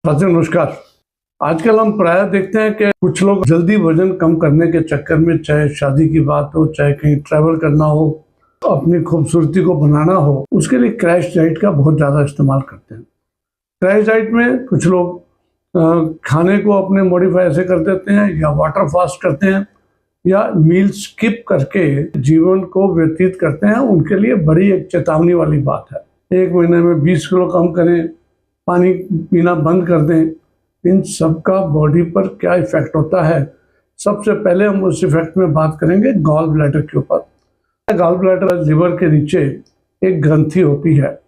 साथियों नमस्कार। आजकल हम प्रायः देखते हैं कि कुछ लोग जल्दी वजन कम करने के चक्कर में, चाहे शादी की बात हो, चाहे कहीं ट्रैवल करना हो, अपनी खूबसूरती को बनाना हो, उसके लिए क्रैश डाइट का बहुत ज़्यादा इस्तेमाल करते हैं। क्रैश डाइट में कुछ लोग खाने को अपने मॉडिफाई ऐसे कर देते हैं, या वाटर फास्ट करते हैं, या मील स्किप करके जीवन को व्यतीत करते हैं। उनके लिए बड़ी एक चेतावनी वाली बात है। 1 महीने में 20 किलो कम करें, पानी पीना बंद कर दें। इन सब का बॉडी पर क्या इफेक्ट होता है, सबसे पहले हम उस इफेक्ट में बात करेंगे गॉल ब्लैडर के ऊपर। गॉल ब्लैडर लिवर के नीचे एक ग्रंथि होती है,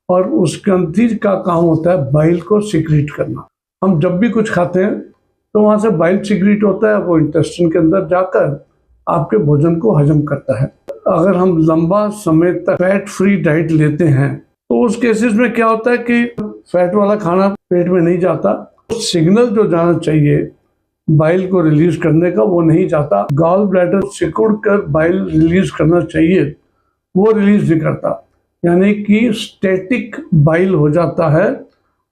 और उस ग्रंथि का काम होता है बाइल को सिक्रीट करना। हम जब भी कुछ खाते हैं तो वहाँ से बाइल सिक्रीट होता है, वो इंटेस्टाइन के अंदर जाकर आपके भोजन को हजम करता है। अगर हम लंबा समय तक फैट फ्री डाइट लेते हैं तो उस केसेस में क्या होता है कि फैट वाला खाना पेट में नहीं जाता, सिग्नल जो जाना चाहिए बाइल को रिलीज करने का वो नहीं जाता। गॉल ब्लैडर सिकुड़ कर बाइल रिलीज करना चाहिए, वो रिलीज नहीं करता, यानी कि स्टैटिक बाइल हो जाता है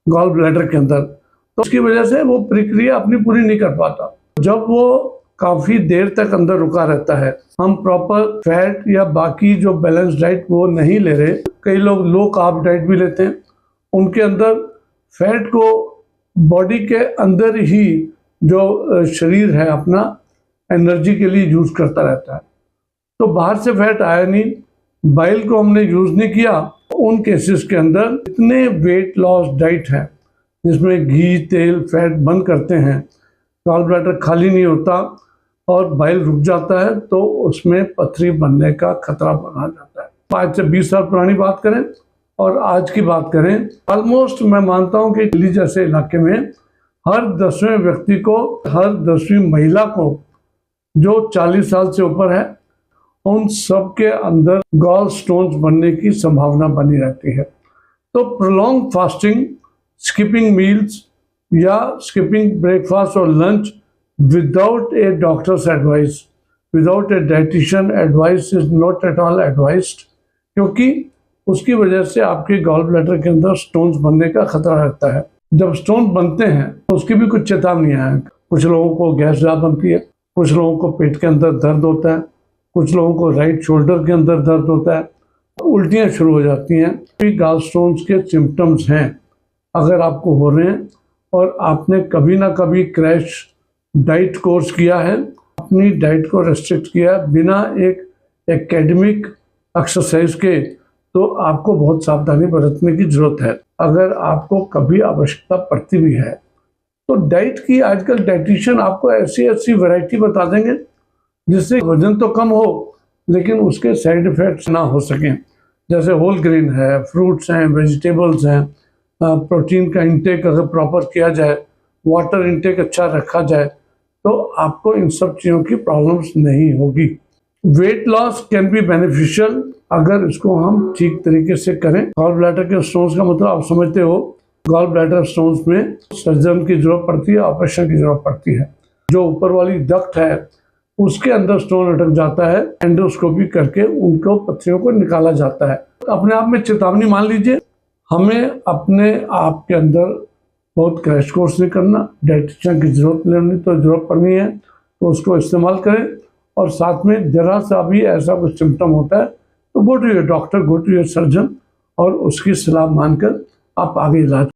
गॉल ब्लैडर के अंदर। तो उसकी वजह से वो प्रक्रिया अपनी पूरी नहीं कर पाता। जब वो काफी देर तक अंदर रुका रहता है, हम प्रॉपर फैट या बाकी जो बैलेंस डाइट वो नहीं ले रहे। कई लोग लो कार्ब डाइट भी लेते हैं, उनके अंदर फैट को बॉडी के अंदर ही जो शरीर है अपना एनर्जी के लिए यूज करता रहता है। तो बाहर से फैट आया नहीं, बाइल को हमने यूज नहीं किया। उन केसेस के अंदर इतने वेट लॉस डाइट है जिसमें घी तेल फैट बंद करते हैं, गॉल ब्लैडर खाली नहीं होता और बाइल रुक जाता है, तो उसमें पथरी बनने का खतरा बना जाता है। 5 से 20 साल पुरानी बात करें और आज की बात करें, ऑलमोस्ट मैं मानता हूं कि दिल्ली जैसे इलाके में हर 10वें व्यक्ति को, हर 10वीं महिला को जो 40 साल से ऊपर है, उन सब के अंदर गॉल स्टोन्स बनने की संभावना बनी रहती है। तो प्रोलॉन्ग फास्टिंग, स्किपिंग मील्स या स्किपिंग ब्रेकफास्ट और lunch without A doctors advice, without A dietitian advice is not at all advised, क्योंकि उसकी वजह से आपके गॉल ब्लैडर के अंदर स्टोन्स बनने का खतरा रहता है। जब स्टोन बनते हैं तो उसकी भी कुछ चेतावनियां हैं। कुछ लोगों को गैस ज़्यादा बनती है, कुछ लोगों को पेट के अंदर दर्द होता है, कुछ लोगों को राइट शोल्डर के अंदर दर्द होता है, उल्टियां शुरू हो जाती हैं। ये गॉल स्टोन्स के सिम्टम्स हैं। अगर आपको हो रहे हैं और आपने कभी ना कभी क्रैश डाइट कोर्स किया है, अपनी डाइट को रेस्ट्रिक्ट किया बिना एक एकेडमिक एक्सरसाइज के, तो आपको बहुत सावधानी बरतने की जरूरत है। अगर आपको कभी आवश्यकता पड़ती भी है तो डाइट की, आजकल डाइटिशियन आपको ऐसी ऐसी वैरायटी बता देंगे जिससे वजन तो कम हो लेकिन उसके साइड इफेक्ट्स ना हो सकें। जैसे होल ग्रेन है, फ्रूट्स हैं, वेजिटेबल्स हैं, प्रोटीन का इंटेक अगर प्रॉपर किया जाए, वाटर इंटेक अच्छा रखा जाए, तो आपको इन सब चीज़ों की प्रॉब्लम्स नहीं होगी। Weight loss can be beneficial अगर इसको हम ठीक तरीके से करें। गॉल ब्लैडर के स्टोन्स का मतलब आप समझते हो, गॉल ब्लैडर स्टोन्स में सर्जन की जरूरत पड़ती है, ऑपरेशन की जरूरत पड़ती है। जो ऊपर वाली डक्ट है उसके अंदर स्टोन अटक जाता है, एंडोस्कोपी करके उनको पथरियों को निकाला जाता है। अपने आप में चेतावनी मान लीजिए, हमें अपने आप के अंदर बहुत क्रैश कोर्स नहीं करना। डाइटिशियन की जरूरत लेनी तो जरूरत पड़नी है तो उसको इस्तेमाल करें, और साथ में जरा सा भी ऐसा कुछ सिम्टम होता है तो go to your doctor, go to your surgeon, और उसकी सलाह मानकर आप आगे इलाज